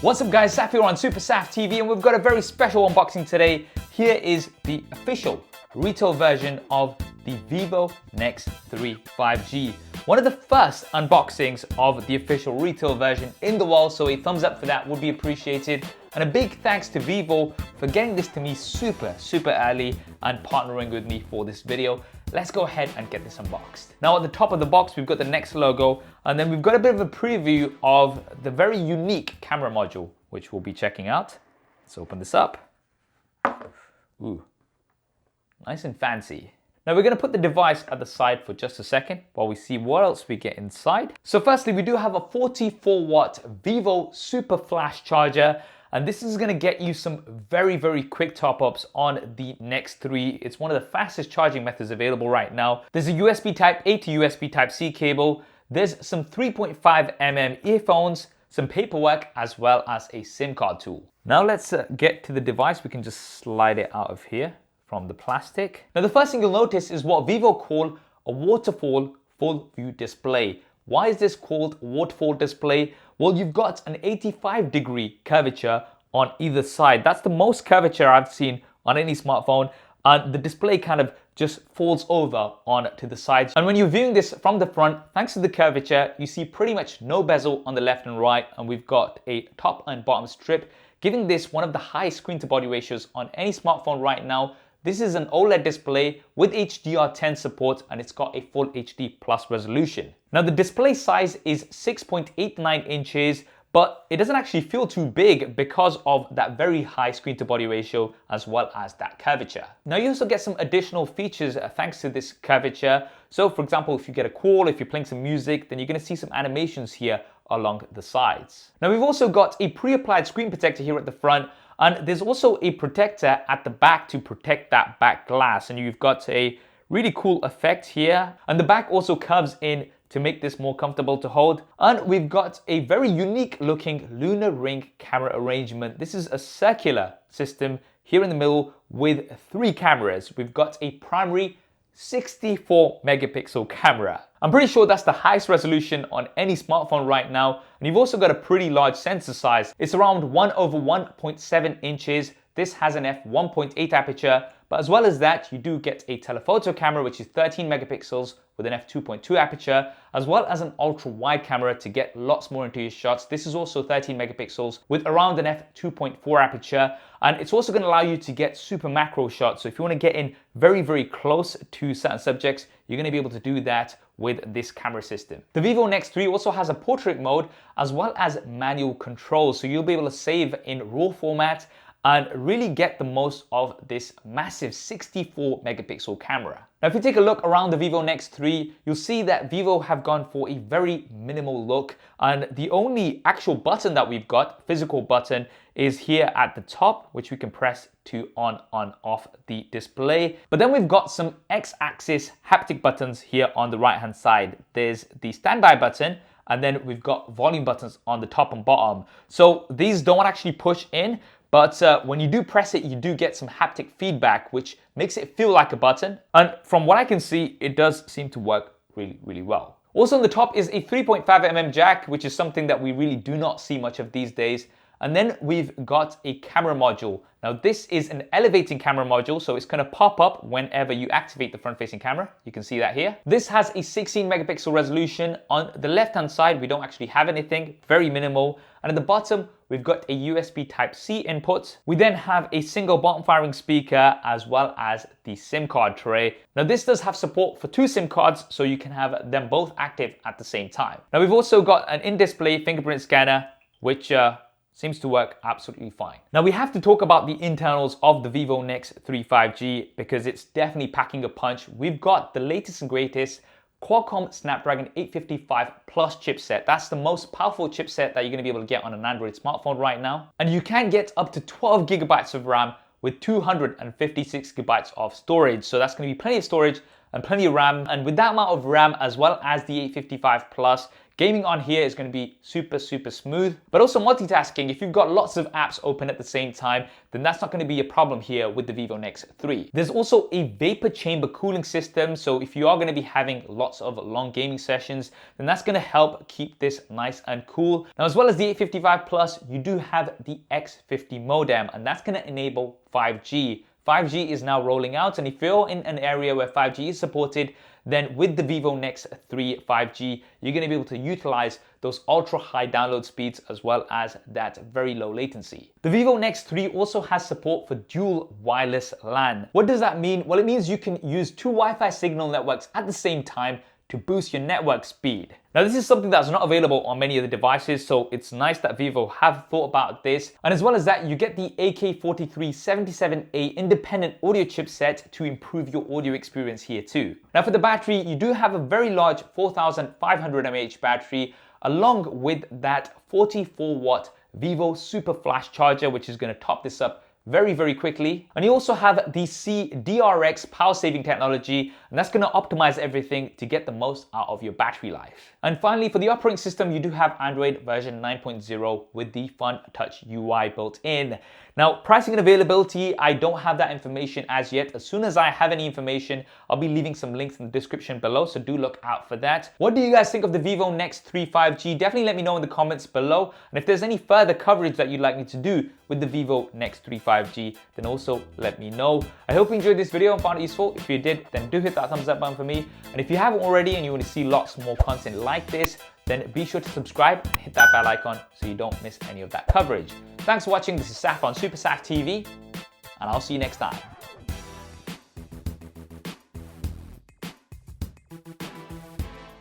What's up guys, Saf here on SuperSaf TV, and we've got a very special unboxing today. Here is the official retail version of the Vivo NEX 3 5G. One of the first unboxings of the official retail version in the world, so a thumbs up for that would be appreciated. And a big thanks to Vivo for getting this to me super early and partnering with me for this video. Let's go ahead and get this unboxed. Now at the top of the box, we've got the NEX logo, and then we've got a bit of a preview of the very unique camera module, which we'll be checking out. Let's open this up. Ooh, nice and fancy. Now we're going to put the device at the side for just a second while we see what else we get inside. So firstly, we do have a 44-watt Vivo Super Flash Charger. And this is going to get you some very quick top-ups on the NEX 3. It's one of the fastest charging methods available right now. There's a USB Type-A to USB Type-C cable. There's some 3.5mm earphones, some paperwork, as well as a SIM card tool. Now let's get to the device. We can just slide it out of here from the plastic. Now the first thing you'll notice is what Vivo call a Waterfall FullView Display. Why is this called waterfall display? Well, you've got an 85-degree curvature on either side. That's the most curvature I've seen on any smartphone. And the display kind of just falls over onto the sides. And when you're viewing this from the front, thanks to the curvature, you see pretty much no bezel on the left and right. And we've got a top and bottom strip, giving this one of the highest screen to body ratios on any smartphone right now. This is an OLED display with HDR10 support, and it's got a full HD plus resolution. Now the display size is 6.89 inches, but it doesn't actually feel too big because of that very high screen to body ratio as well as that curvature. Now you also get some additional features thanks to this curvature. So for example, if you get a call, if you're playing some music, then you're going to see some animations here along the sides. Now we've also got a pre-applied screen protector here at the front, and there's also a protector at the back to protect that back glass. And you've got a really cool effect here. And the back also curves in to make this more comfortable to hold. And we've got a very unique looking Lunar Ring camera arrangement. This is a circular system here in the middle with 3 cameras. We've got a primary 64 megapixel camera. I'm pretty sure that's the highest resolution on any smartphone right now. And you've also got a pretty large sensor size. It's around 1/1.7 inches. This has an f1.8 aperture, but as well as that, you do get a telephoto camera, which is 13 megapixels with an f2.2 aperture, as well as an ultra-wide camera to get lots more into your shots. This is also 13 megapixels with around an f2.4 aperture, and it's also going to allow you to get super macro shots. So if you want to get in very close to certain subjects, you're going to be able to do that with this camera system. The Vivo NEX 3 also has a portrait mode as well as manual control, so you'll be able to save in RAW format and really get the most of this massive 64 megapixel camera. Now if you take a look around the Vivo NEX 3, you'll see that Vivo have gone for a very minimal look, and the only actual button that we've got, physical button, is here at the top, which we can press to on off the display. But then we've got some X-axis haptic buttons here on the right hand side. There's the standby button, and then we've got volume buttons on the top and bottom. So these don't actually push in, but when you do press it, you do get some haptic feedback, which makes it feel like a button. And from what I can see, it does seem to work really well. Also on the top is a 3.5mm jack, which is something that we really do not see much of these days. And then we've got a camera module. Now this is an elevating camera module, so it's going to pop up whenever you activate the front-facing camera. You can see that here. This has a 16 megapixel resolution. On the left-hand side, we don't actually have anything, very minimal. And at the bottom, we've got a USB Type-C input. We then have a single bottom-firing speaker as well as the SIM card tray. Now this does have support for 2 SIM cards, so you can have them both active at the same time. Now we've also got an in-display fingerprint scanner, which seems to work absolutely fine. Now we have to talk about the internals of the Vivo NEX 3 5G because it's definitely packing a punch. We've got the latest and greatest Qualcomm Snapdragon 855 Plus chipset. That's the most powerful chipset that you're going to be able to get on an Android smartphone right now. And you can get up to 12 gigabytes of RAM with 256 gigabytes of storage. So that's going to be plenty of storage and plenty of RAM. And with that amount of RAM as well as the 855 Plus, Gaming on here is going to be super smooth, but also multitasking. If you've got lots of apps open at the same time, then that's not going to be a problem here with the Vivo NEX 3. There's also a vapor chamber cooling system, so if you are going to be having lots of long gaming sessions, then that's going to help keep this nice and cool. Now, as well as the 855 Plus, you do have the X50 modem, and that's going to enable 5G. 5G is now rolling out, and if you're in an area where 5G is supported, then with the Vivo NEX 3 5G, you're going to be able to utilize those ultra high download speeds as well as that very low latency. The Vivo NEX 3 also has support for dual wireless LAN. What does that mean? Well, it means you can use two Wi-Fi signal networks at the same time to boost your network speed. Now, this is something that's not available on many of the devices, so it's nice that Vivo have thought about this. And as well as that, you get the AK4377A independent audio chipset to improve your audio experience here too. Now, for the battery, you do have a very large 4500 mAh battery, along with that 44-watt Vivo Super Flash Charger, which is going to top this up very quickly. And you also have the CDRX power saving technology, and that's going to optimize everything to get the most out of your battery life. And finally, for the operating system, you do have Android version 9.0 with the Fun Touch UI built in. Now, pricing and availability, I don't have that information as yet. As soon as I have any information, I'll be leaving some links in the description below, so do look out for that. What do you guys think of the Vivo NEX 3 5G? Definitely let me know in the comments below. And if there's any further coverage that you'd like me to do with the Vivo NEX 3 5G, then also let me know. I hope you enjoyed this video and found it useful. If you did, then do hit that thumbs up button for me. And if you haven't already and you want to see lots more content like this, then be sure to subscribe and hit that bell icon so you don't miss any of that coverage. Thanks for watching. This is Saf on SuperSaf TV, and I'll see you next time.